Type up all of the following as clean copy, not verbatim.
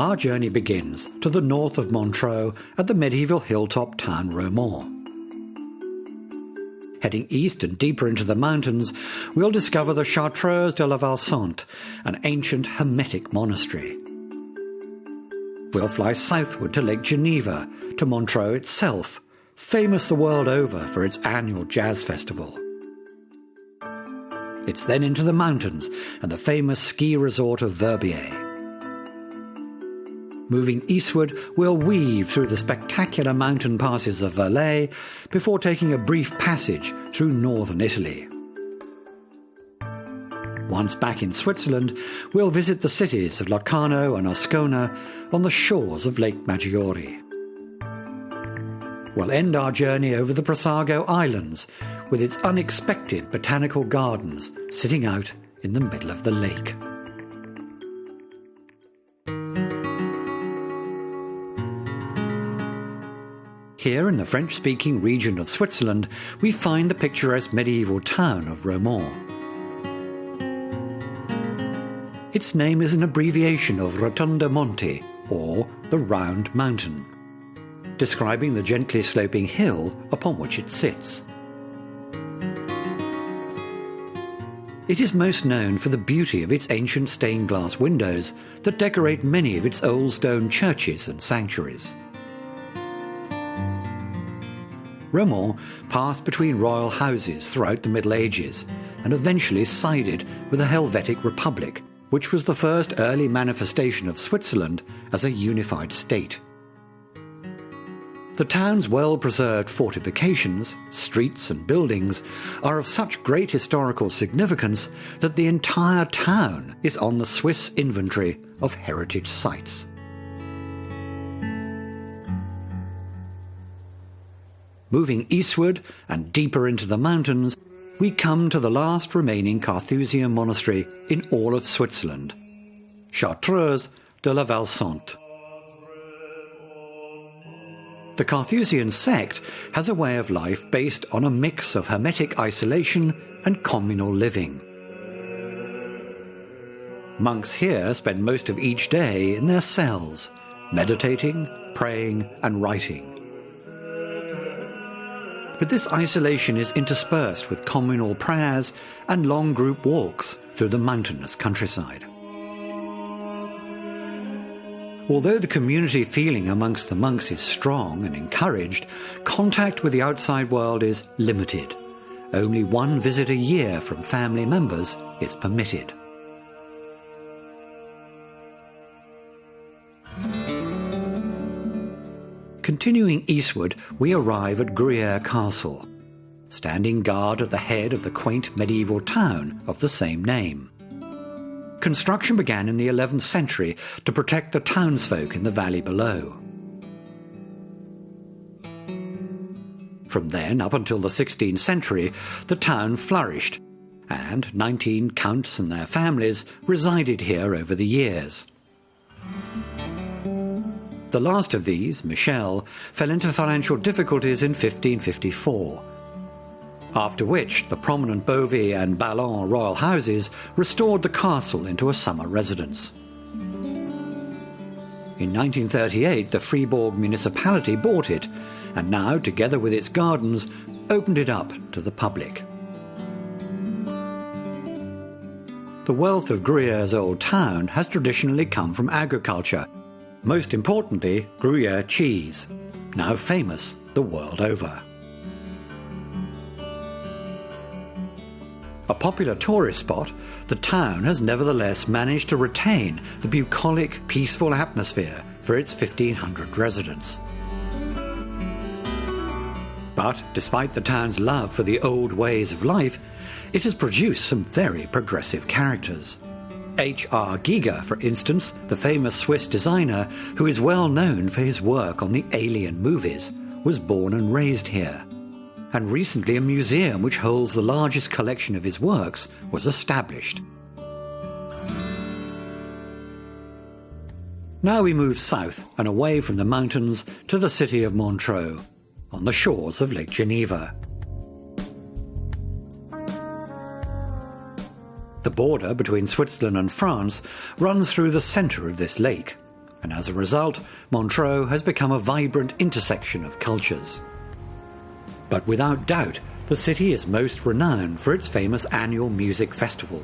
our journey begins to the north of Montreux at the medieval hilltop town Romont. Heading east and deeper into the mountains, we'll discover the Chartreuse de la Valsante, an ancient Hermetic monastery. We'll fly southward to Lake Geneva, to Montreux itself, famous the world over for its annual jazz festival. It's then into the mountains and the famous ski resort of Verbier. Moving eastward, we'll weave through the spectacular mountain passes of Valais before taking a brief passage through northern Italy. Once back in Switzerland, we'll visit the cities of Locarno and Ascona on the shores of Lake Maggiore. We'll end our journey over the Brissago Islands with its unexpected botanical gardens sitting out in the middle of the lake. Here in the French-speaking region of Switzerland, we find the picturesque medieval town of Romont. Its name is an abbreviation of Rotunda Monte, or the Round Mountain, describing the gently sloping hill upon which it sits. It is most known for the beauty of its ancient stained glass windows that decorate many of its old stone churches and sanctuaries. Romont passed between royal houses throughout the Middle Ages and eventually sided with the Helvetic Republic, which was the first early manifestation of Switzerland as a unified state. The town's well-preserved fortifications, streets and buildings are of such great historical significance that the entire town is on the Swiss inventory of heritage sites. Moving eastward and deeper into the mountains, we come to the last remaining Carthusian monastery in all of Switzerland, Chartreuse de la Valsante. The Carthusian sect has a way of life based on a mix of hermetic isolation and communal living. Monks here spend most of each day in their cells, meditating, praying, and writing. But this isolation is interspersed with communal prayers and long group walks through the mountainous countryside. Although the community feeling amongst the monks is strong and encouraged, contact with the outside world is limited. Only one visit a year from family members is permitted. Continuing eastward, we arrive at Gruyere Castle, standing guard at the head of the quaint medieval town of the same name. Construction began in the 11th century to protect the townsfolk in the valley below. From then up until the 16th century, the town flourished, and 19 counts and their families resided here over the years. The last of these, Michel, fell into financial difficulties in 1554, after which the prominent Beauvais and Ballon royal houses restored the castle into a summer residence. In 1938, the Fribourg municipality bought it, and now, together with its gardens, opened it up to the public. The wealth of Gruyere's old town has traditionally come from agriculture, most importantly, Gruyere cheese, now famous the world over. A popular tourist spot, the town has nevertheless managed to retain the bucolic, peaceful atmosphere for its 1,500 residents. But despite the town's love for the old ways of life, it has produced some very progressive characters. H.R. Giger, for instance, the famous Swiss designer who is well known for his work on the Alien movies, was born and raised here. And recently a museum which holds the largest collection of his works was established. Now we move south and away from the mountains to the city of Montreux, on the shores of Lake Geneva. The border between Switzerland and France runs through the centre of this lake, and as a result, Montreux has become a vibrant intersection of cultures. But without doubt, the city is most renowned for its famous annual music festival.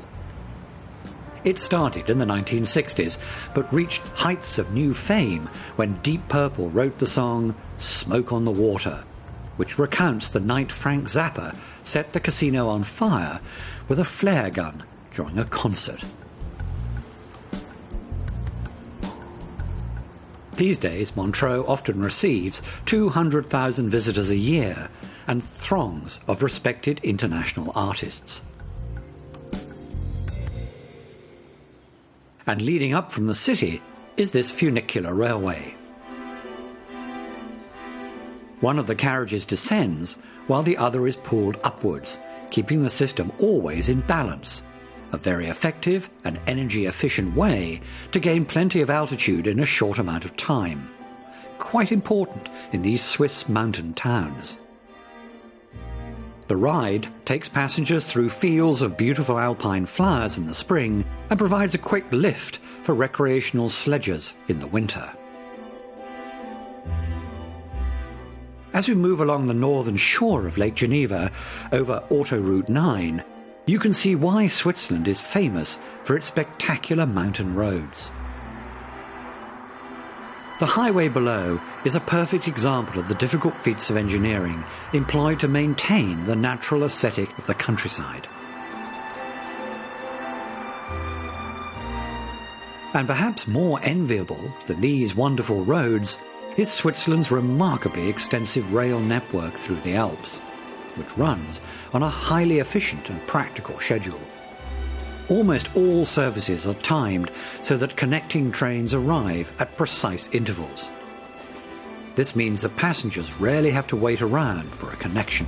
It started in the 1960s, but reached heights of new fame when Deep Purple wrote the song "Smoke on the Water," which recounts the night Frank Zappa set the casino on fire with a flare gun during a concert. These days, Montreux often receives 200,000 visitors a year and throngs of respected international artists. And leading up from the city is this funicular railway. One of the carriages descends while the other is pulled upwards, keeping the system always in balance, a very effective and energy-efficient way to gain plenty of altitude in a short amount of time. Quite important in these Swiss mountain towns. The ride takes passengers through fields of beautiful alpine flowers in the spring and provides a quick lift for recreational sledgers in the winter. As we move along the northern shore of Lake Geneva over Autoroute 9, you can see why Switzerland is famous for its spectacular mountain roads. The highway below is a perfect example of the difficult feats of engineering employed to maintain the natural aesthetic of the countryside. And perhaps more enviable than these wonderful roads is Switzerland's remarkably extensive rail network through the Alps, which runs on a highly efficient and practical schedule. Almost all services are timed so that connecting trains arrive at precise intervals. This means that passengers rarely have to wait around for a connection.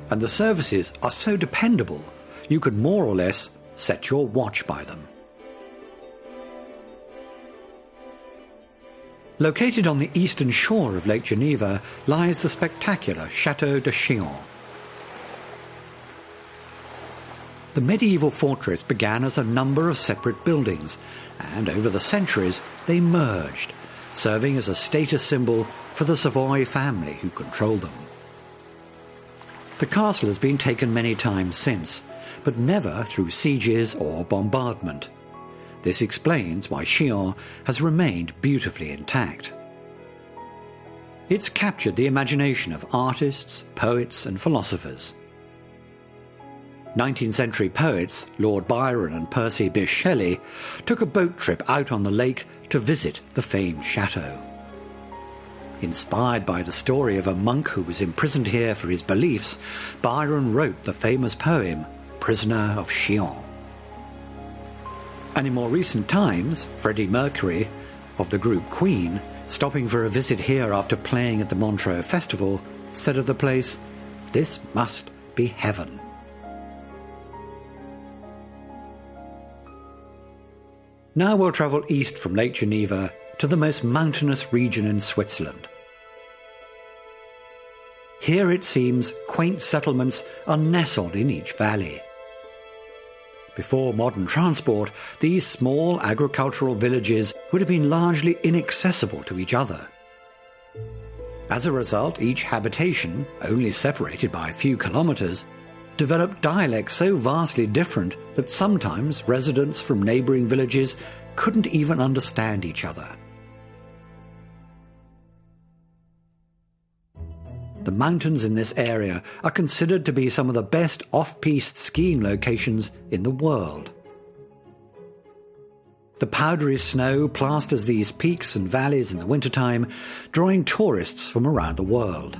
And the services are so dependable, you could more or less set your watch by them. Located on the eastern shore of Lake Geneva lies the spectacular Château de Chillon. The medieval fortress began as a number of separate buildings, and over the centuries they merged, serving as a status symbol for the Savoy family who controlled them. The castle has been taken many times since, but never through sieges or bombardment. This explains why Chillon has remained beautifully intact. It's captured the imagination of artists, poets and philosophers. 19th century poets Lord Byron and Percy Bysshe Shelley took a boat trip out on the lake to visit the famed chateau. Inspired by the story of a monk who was imprisoned here for his beliefs, Byron wrote the famous poem Prisoner of Chillon. And in more recent times, Freddie Mercury, of the group Queen, stopping for a visit here after playing at the Montreux Festival, said of the place, "This must be heaven." Now we'll travel east from Lake Geneva to the most mountainous region in Switzerland. Here it seems quaint settlements are nestled in each valley. Before modern transport, these small agricultural villages would have been largely inaccessible to each other. As a result, each habitation, only separated by a few kilometres, developed dialects so vastly different that sometimes residents from neighbouring villages couldn't even understand each other. The mountains in this area are considered to be some of the best off-piste skiing locations in the world. The powdery snow plasters these peaks and valleys in the wintertime, drawing tourists from around the world.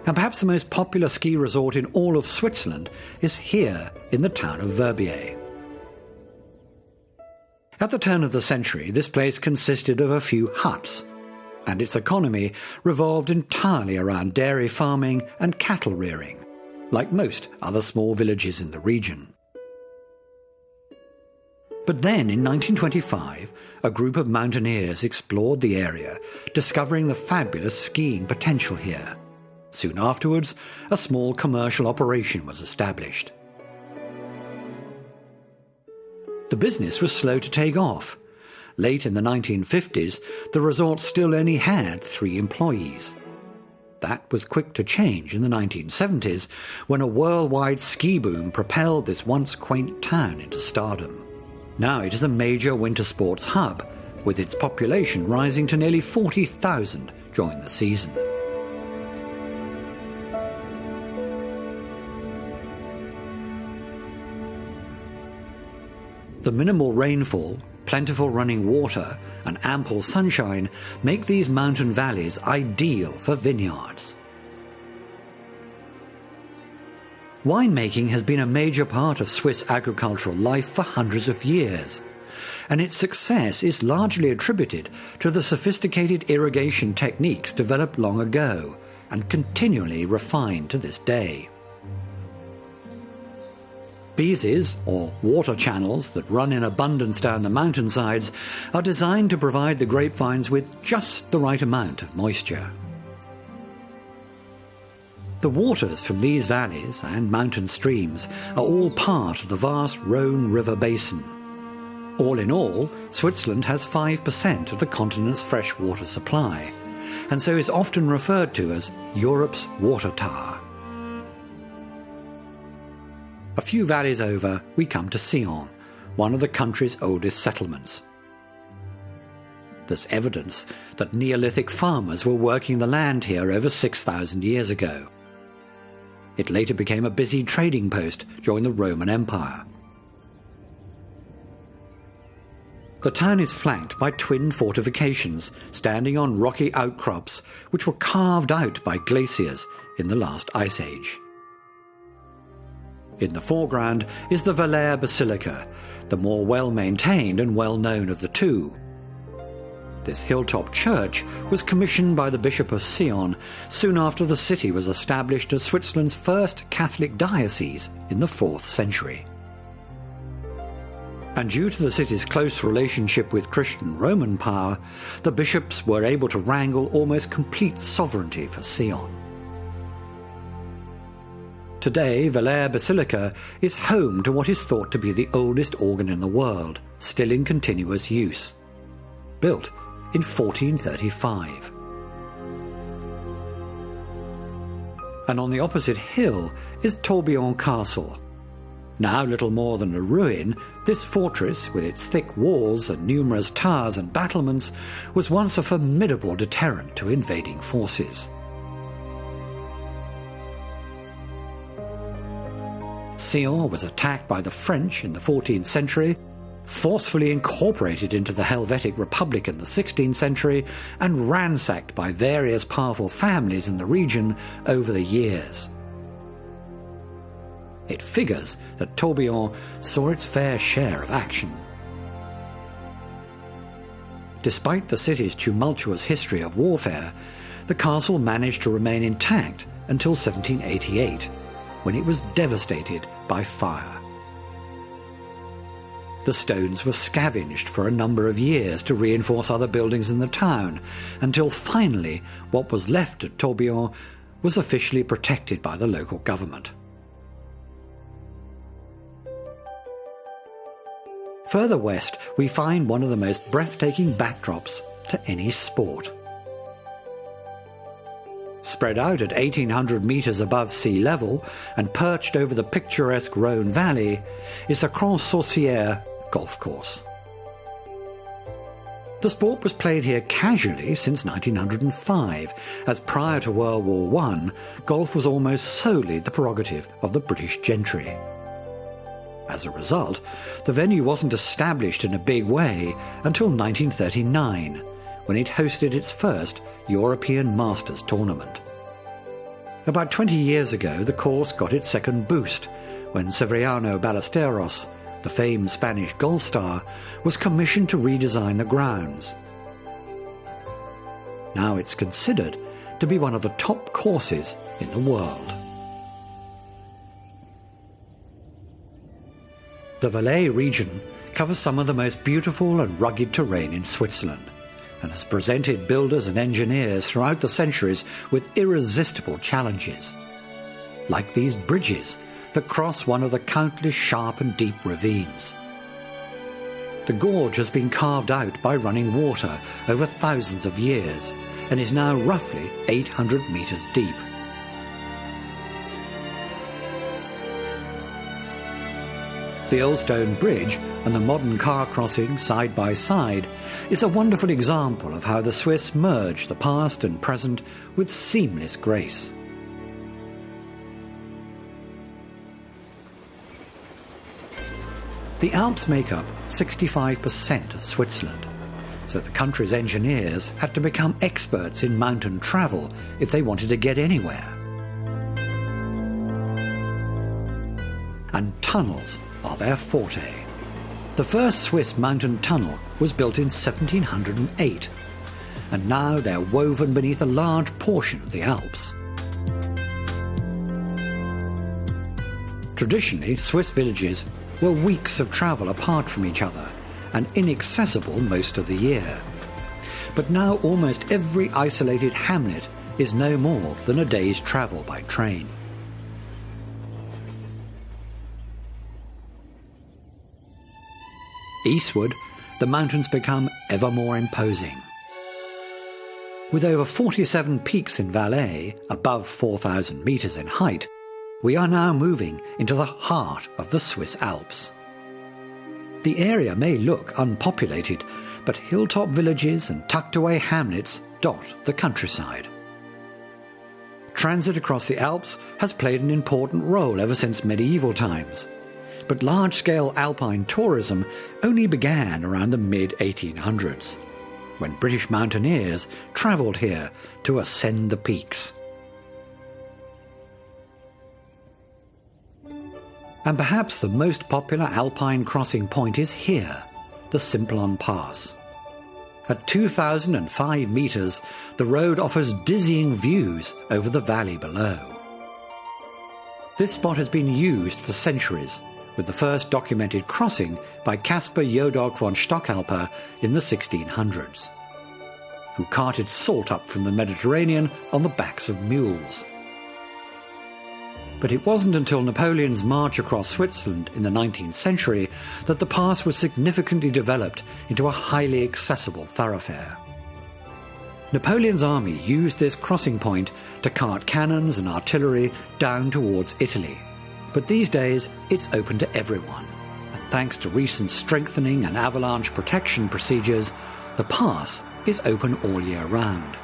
And perhaps the most popular ski resort in all of Switzerland is here in the town of Verbier. At the turn of the century, this place consisted of a few huts, and its economy revolved entirely around dairy farming and cattle rearing, like most other small villages in the region. But then, in 1925, a group of mountaineers explored the area, discovering the fabulous skiing potential here. Soon afterwards, a small commercial operation was established. The business was slow to take off. Late in the 1950s, the resort still only had 3 employees. That was quick to change in the 1970s, when a worldwide ski boom propelled this once quaint town into stardom. Now it is a major winter sports hub, with its population rising to nearly 40,000 during the season. The minimal rainfall, plentiful running water, and ample sunshine make these mountain valleys ideal for vineyards. Winemaking has been a major part of Swiss agricultural life for hundreds of years, and its success is largely attributed to the sophisticated irrigation techniques developed long ago and continually refined to this day. Bieses, or water channels that run in abundance down the mountainsides, are designed to provide the grapevines with just the right amount of moisture. The waters from these valleys and mountain streams are all part of the vast Rhone River basin. All in all, Switzerland has 5% of the continent's freshwater supply, and so is often referred to as Europe's water tower. A few valleys over, we come to Sion, one of the country's oldest settlements. There's evidence that Neolithic farmers were working the land here over 6,000 years ago. It later became a busy trading post during the Roman Empire. The town is flanked by twin fortifications standing on rocky outcrops which were carved out by glaciers in the last ice age. In the foreground is the Valère Basilica, the more well-maintained and well-known of the two. This hilltop church was commissioned by the Bishop of Sion soon after the city was established as Switzerland's first Catholic diocese in the 4th century. And due to the city's close relationship with Christian Roman power, the bishops were able to wrangle almost complete sovereignty for Sion. Today, Valère Basilica is home to what is thought to be the oldest organ in the world, still in continuous use. Built in 1435. And on the opposite hill is Tourbillon Castle. Now little more than a ruin, this fortress, with its thick walls and numerous towers and battlements, was once a formidable deterrent to invading forces. Sion was attacked by the French in the 14th century, forcefully incorporated into the Helvetic Republic in the 16th century, and ransacked by various powerful families in the region over the years. It figures that Tourbillon saw its fair share of action. Despite the city's tumultuous history of warfare, the castle managed to remain intact until 1788, when it was devastated by fire. The stones were scavenged for a number of years to reinforce other buildings in the town, until finally what was left at Tourbillon was officially protected by the local government. Further west, we find one of the most breathtaking backdrops to any sport. Spread out at 1,800 metres above sea level and perched over the picturesque Rhone Valley is the Grand-Saucière golf course. The sport was played here casually since 1905, as prior to World War I, golf was almost solely the prerogative of the British gentry. As a result, the venue wasn't established in a big way until 1939, when it hosted its first European Masters tournament. About 20 years ago, the course got its second boost when Severiano Ballesteros, the famed Spanish golf star, was commissioned to redesign the grounds. Now it's considered to be one of the top courses in the world. The Valais region covers some of the most beautiful and rugged terrain in Switzerland, and has presented builders and engineers throughout the centuries with irresistible challenges, like these bridges that cross one of the countless sharp and deep ravines. The gorge has been carved out by running water over thousands of years and is now roughly 800 metres deep. The old stone bridge and the modern car crossing side by side is a wonderful example of how the Swiss merge the past and present with seamless grace. The Alps make up 65% of Switzerland, so the country's engineers had to become experts in mountain travel if they wanted to get anywhere. And tunnels are their forte. The first Swiss mountain tunnel was built in 1708, and now they're woven beneath a large portion of the Alps. Traditionally, Swiss villages were weeks of travel apart from each other and inaccessible most of the year. But now almost every isolated hamlet is no more than a day's travel by train. Eastward, the mountains become ever more imposing. With over 47 peaks in Valais, above 4,000 metres in height, we are now moving into the heart of the Swiss Alps. The area may look unpopulated, but hilltop villages and tucked-away hamlets dot the countryside. Transit across the Alps has played an important role ever since medieval times, but large-scale alpine tourism only began around the mid-1800s, when British mountaineers travelled here to ascend the peaks. And perhaps the most popular alpine crossing point is here, the Simplon Pass. At 2,005 metres, the road offers dizzying views over the valley below. This spot has been used for centuries, with the first documented crossing by Caspar Jodocq von Stockalper in the 1600s, who carted salt up from the Mediterranean on the backs of mules. But it wasn't until Napoleon's march across Switzerland in the 19th century that the pass was significantly developed into a highly accessible thoroughfare. Napoleon's army used this crossing point to cart cannons and artillery down towards Italy. But these days, it's open to everyone, and thanks to recent strengthening and avalanche protection procedures, the pass is open all year round.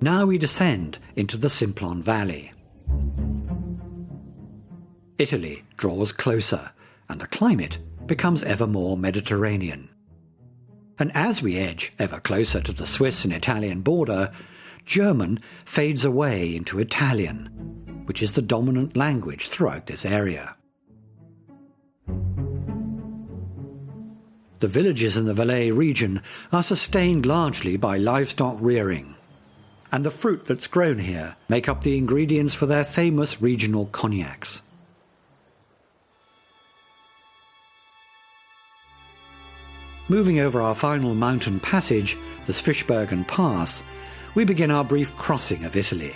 Now we descend into the Simplon Valley. Italy draws closer, and the climate becomes ever more Mediterranean. And as we edge ever closer to the Swiss and Italian border, German fades away into Italian, which is the dominant language throughout this area. The villages in the Valais region are sustained largely by livestock rearing, and the fruit that's grown here make up the ingredients for their famous regional cognacs. Moving over our final mountain passage, the Swischbergen Pass, we begin our brief crossing of Italy.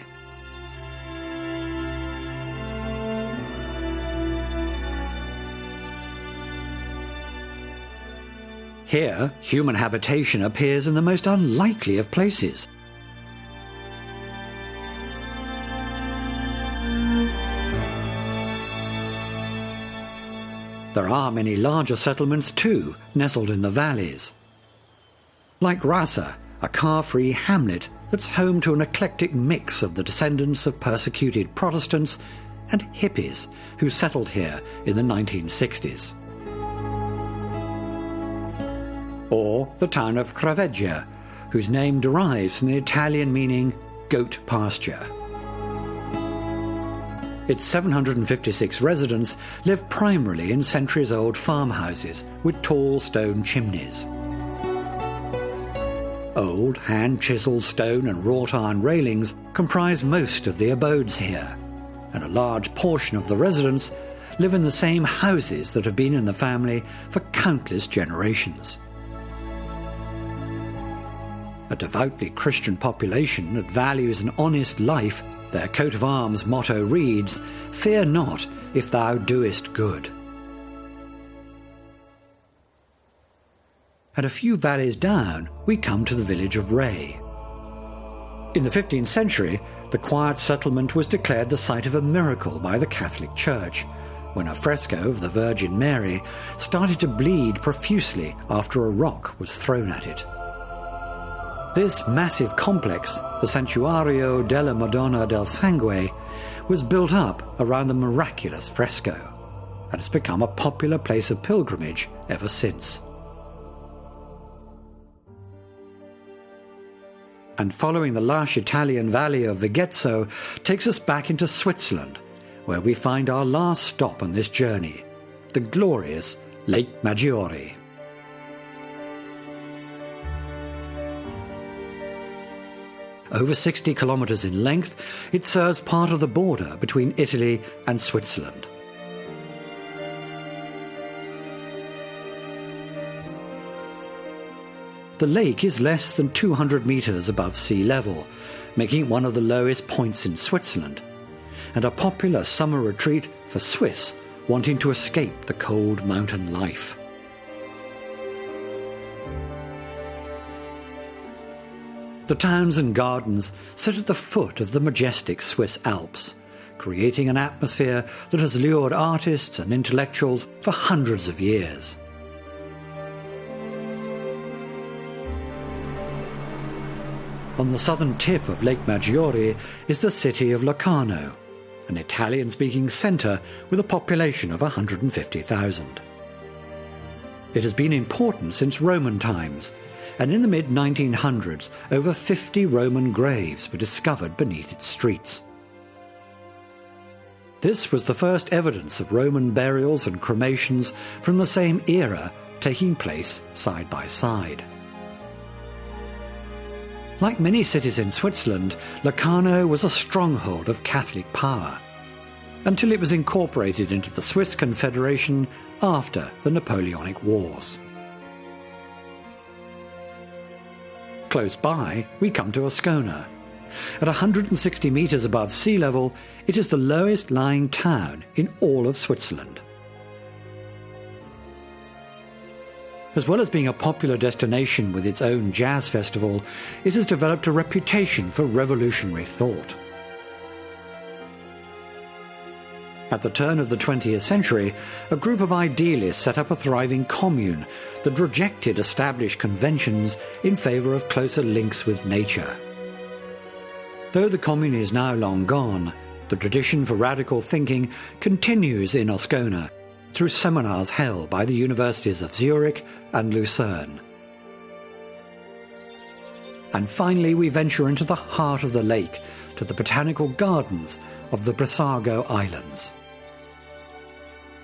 Here, human habitation appears in the most unlikely of places. There are many larger settlements too, nestled in the valleys. Like Rasa, a car-free hamlet that's home to an eclectic mix of the descendants of persecuted Protestants and hippies who settled here in the 1960s. Or the town of Craveggia, whose name derives from the Italian meaning goat pasture. Its 756 residents live primarily in centuries-old farmhouses with tall stone chimneys. Old, hand-chiselled stone and wrought iron railings comprise most of the abodes here, and a large portion of the residents live in the same houses that have been in the family for countless generations. A devoutly Christian population that values an honest life Their coat of arms motto reads, "Fear not if thou doest good." And a few valleys down, we come to the village of Ray. In the 15th century, the quiet settlement was declared the site of a miracle by the Catholic Church, when a fresco of the Virgin Mary started to bleed profusely after a rock was thrown at it. This massive complex, the Santuario della Madonna del Sangue, was built up around the miraculous fresco, and has become a popular place of pilgrimage ever since. And following the lush Italian valley of Vigezzo takes us back into Switzerland, where we find our last stop on this journey, the glorious Lake Maggiore. Over 60 kilometres in length, it serves part of the border between Italy and Switzerland. The lake is less than 200 metres above sea level, making it one of the lowest points in Switzerland, and a popular summer retreat for Swiss wanting to escape the cold mountain life. The towns and gardens sit at the foot of the majestic Swiss Alps, creating an atmosphere that has lured artists and intellectuals for hundreds of years. On the southern tip of Lake Maggiore is the city of Locarno, an Italian-speaking centre with a population of 150,000. It has been important since Roman times, and in the mid-1900s, over 50 Roman graves were discovered beneath its streets. This was the first evidence of Roman burials and cremations from the same era taking place side by side. Like many cities in Switzerland, Locarno was a stronghold of Catholic power, until it was incorporated into the Swiss Confederation after the Napoleonic Wars. Close by, we come to Ascona. At 160 metres above sea level, it is the lowest lying town in all of Switzerland. As well as being a popular destination with its own jazz festival, it has developed a reputation for revolutionary thought. At the turn of the 20th century, a group of idealists set up a thriving commune that rejected established conventions in favour of closer links with nature. Though the commune is now long gone, the tradition for radical thinking continues in Ascona through seminars held by the universities of Zurich and Lucerne. And finally we venture into the heart of the lake, to the botanical gardens of the Brissago Islands.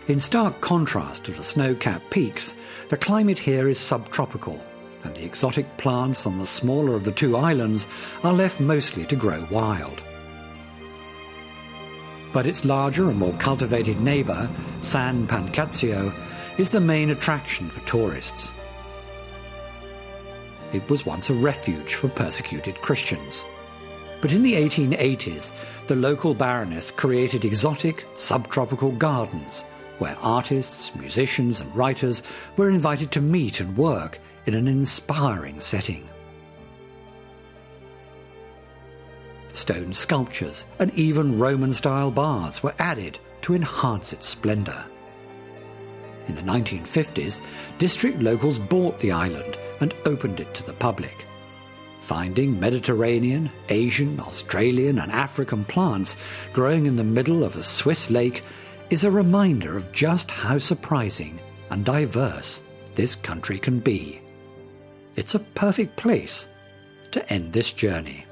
In stark contrast to the snow-capped peaks, the climate here is subtropical, and the exotic plants on the smaller of the two islands are left mostly to grow wild. But its larger and more cultivated neighbour, San Pancrazio, is the main attraction for tourists. It was once a refuge for persecuted Christians. But in the 1880s, the local baroness created exotic, subtropical gardens where artists, musicians and writers were invited to meet and work in an inspiring setting. Stone sculptures and even Roman-style baths were added to enhance its splendour. In the 1950s, district locals bought the island and opened it to the public. Finding Mediterranean, Asian, Australian and African plants growing in the middle of a Swiss lake is a reminder of just how surprising and diverse this country can be. It's a perfect place to end this journey.